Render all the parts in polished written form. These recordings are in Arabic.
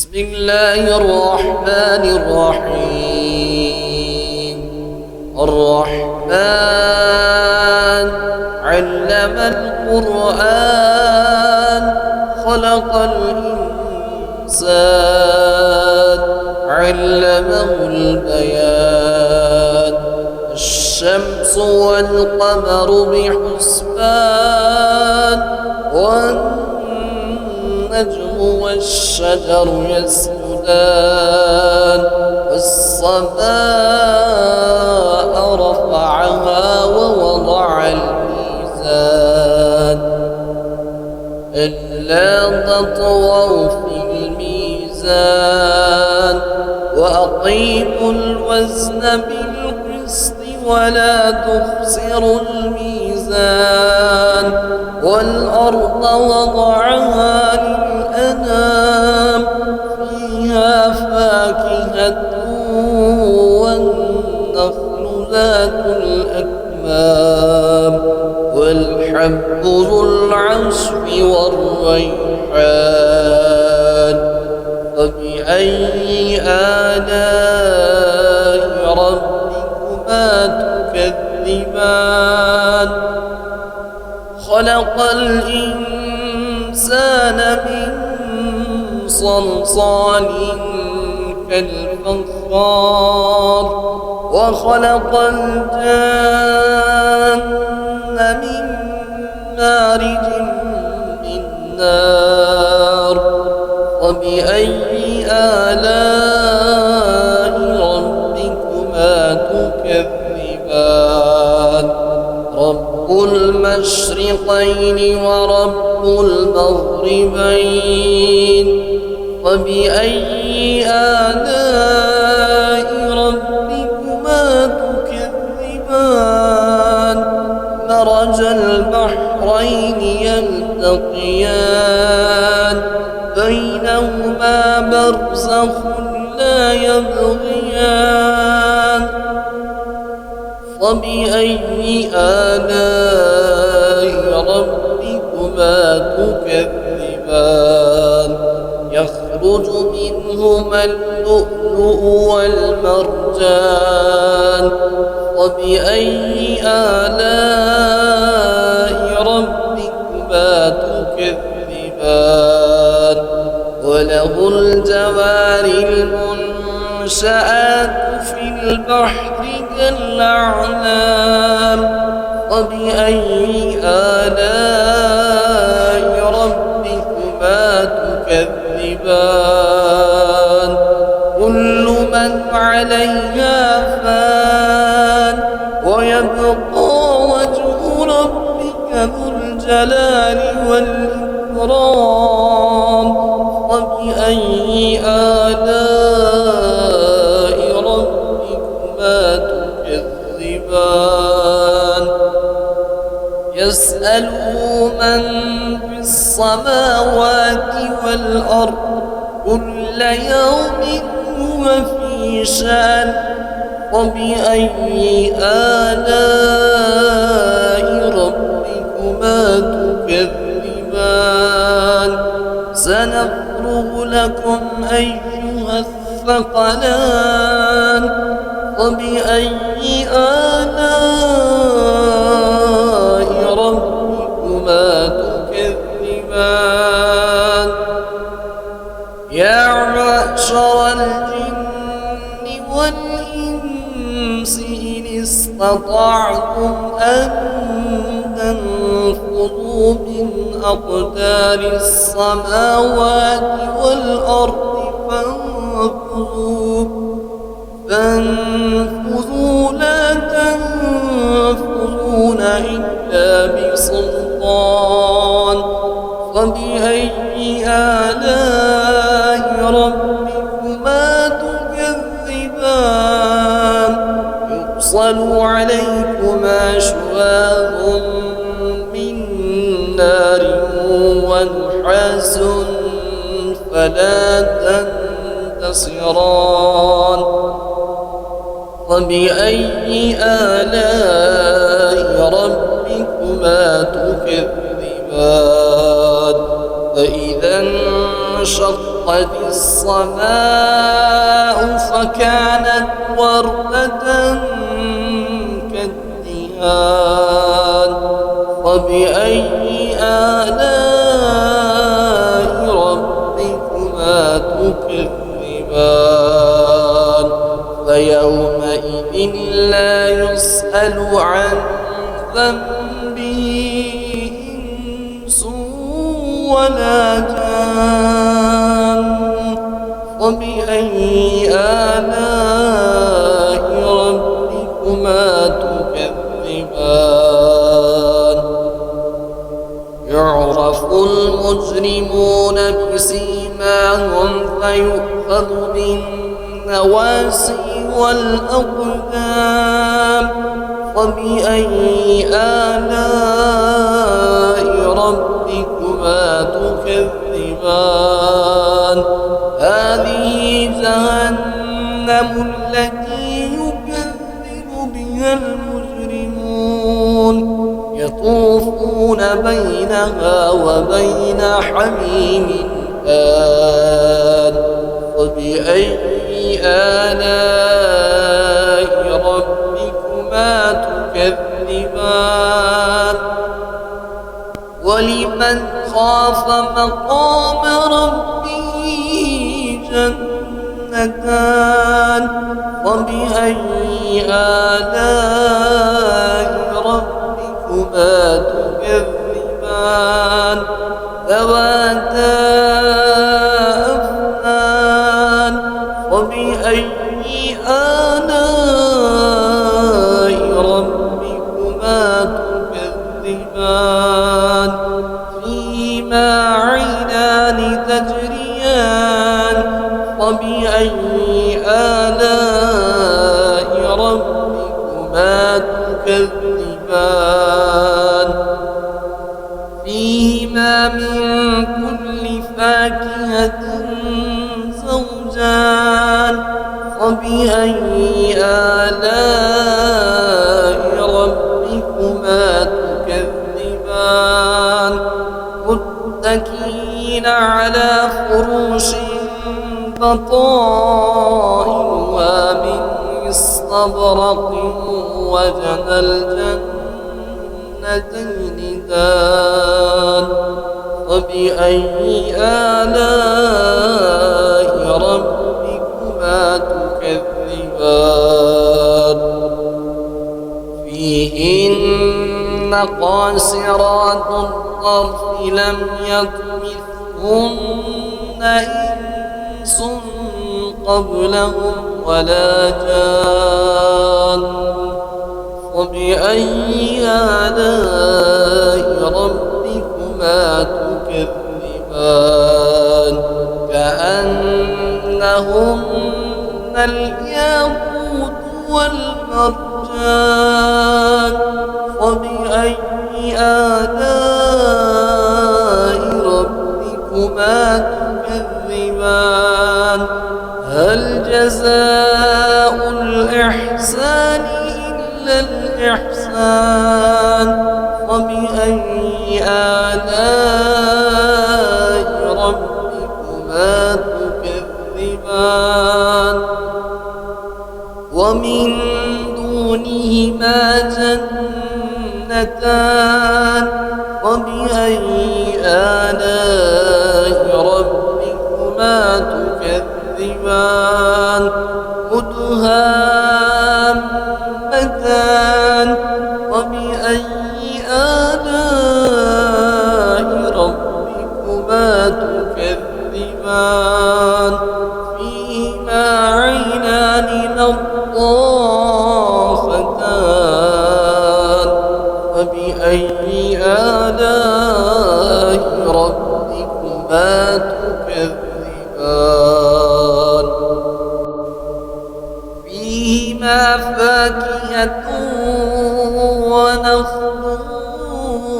بسم الله الرحمن الرحيم. الرحمن علم القرآن خلق الإنسان علمه البيان. الشمس والقمر بحسبان والنجم والشجر يسجدان. والسماء رفعها ووضع الميزان ألا تطغوا في الميزان وأقيموا الوزن بالقسط ولا تخسروا الميزان. والأرض وضعها للأنام فيها فاكهة والنخل ذات الأكمام والحب ذو العصف والريحان. فبأي آلاء ربكما تكذبان؟ خلق الإنسان من صلصال كالفخار وخلق الجن من مارج من نار. فبأي آلاء ربكما تكذبان؟ رب المشرقين ورب المغربين. فبأي آلاء ربكما تكذبان؟ مرج البحرين يلتقيان بينهما برزخ لا يبغيان. فبأي آلاء ربكما تكذبان؟ يخرج منهما اللؤلؤ والمرجان. فبأي آلاء ربكما تكذبان؟ وله الجوار المنشآت في البحر كالأعلام. فبأي آلاء ربكما تكذبان؟ كل من عليها فان ويبقى وجه ربك ذو الجلال والإكرام. فبأي آلاء ربكما تكذبان؟ يسأله من في السماوات والأرض كل يوم هو في شأن. وبأي آلاء ربكما تكذبان؟ سنفرغ لكم أيها الثقلان. وبأي آلاء ربكما تكذبان؟ يا معشر الجن والإنس إن استطعتم أن تنفذوا من أقدار السماوات والأرض فانفذوا لا تنفذون إلا بسلطان. فبأي آلاء ربكما تكذبان؟ يرسل عليكما شواظ من نار ونحاس فلا تنتصران. فبأي آلاء ربكما تكذبان؟ فإذا انشق وانشقت السماء فكانت وردة كالدهان فبأي آلاء ربكما تكذبان فيومئذ لا يسأل عن ذنبه إنس ولا جان فبأي آلاء ربكما تكذبان يعرف المجرمون بسيماهم فيؤخذ بالنواسي والأقدام فبأي آلاء ربكما تكذبان هذه جهنم التي يكذب بها المجرمون يطوفون بينها وبين حميم آن فبأي آلاء ربكما تكذبان ولمن خاف مقام ربه جنتان فبأي آلاء ربكما تكذبان ذواتا أفنان فبأي آلاء ربكما تكذبان فيهما عينان تجريان فبأي آلاء ربكما تكذبان فيهما من كل فاكهة زوجان فبأي آلاء ربكما تكذبان متكئين على فروش بطائنها من استبرق وجنى الجنتين دان فبأي آلاء ربكما تكذبان فيهن قاصرات الطرف لم يطمثهن إنس قبلهم ولا جان فبأي آلاء ربكما تكذبان كأنهن الياقوت والمرجان فبأي آلاء ربكما تكذبان هل جزاء الإحسان إلا الإحسان فبأي آلاء ربكما تكذبان ومن دونهما جنتان فبأي آلاء ربكما تكذبان مدهامتان فبأي آلاء ربكما تكذبان فيهما عينان نضاختان فبأي آلاء ربكما تكذبان فيهما فاكهة ونخل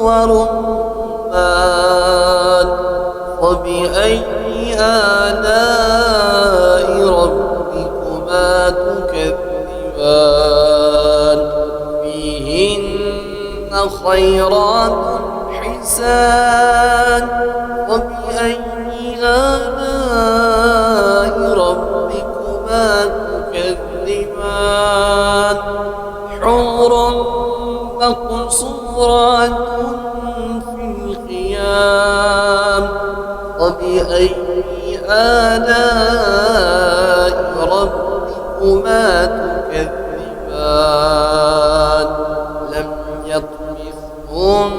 ورمان فبأي آلاء ربكما تكذبان فيهن خيرات حسان فبأي آلاء ربكما تكذبان حور مقصورات في الخيام فبأي آلاء ربكما تكذبان لم يطمثهن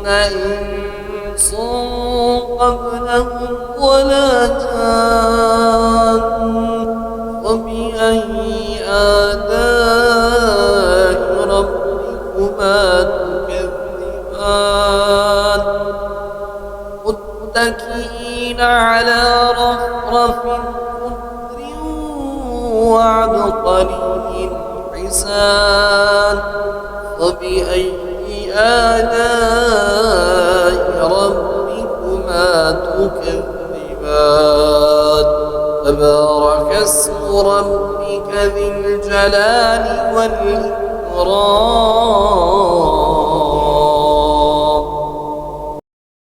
إنس قبلهم ولا جان فبأي آلاء ربكما تكذبان متكئين على رفرف خضر وعبقري حسان فبأي آلاء ربكما تكذبان تبارك اسم ربك ذي الجلال والإكرام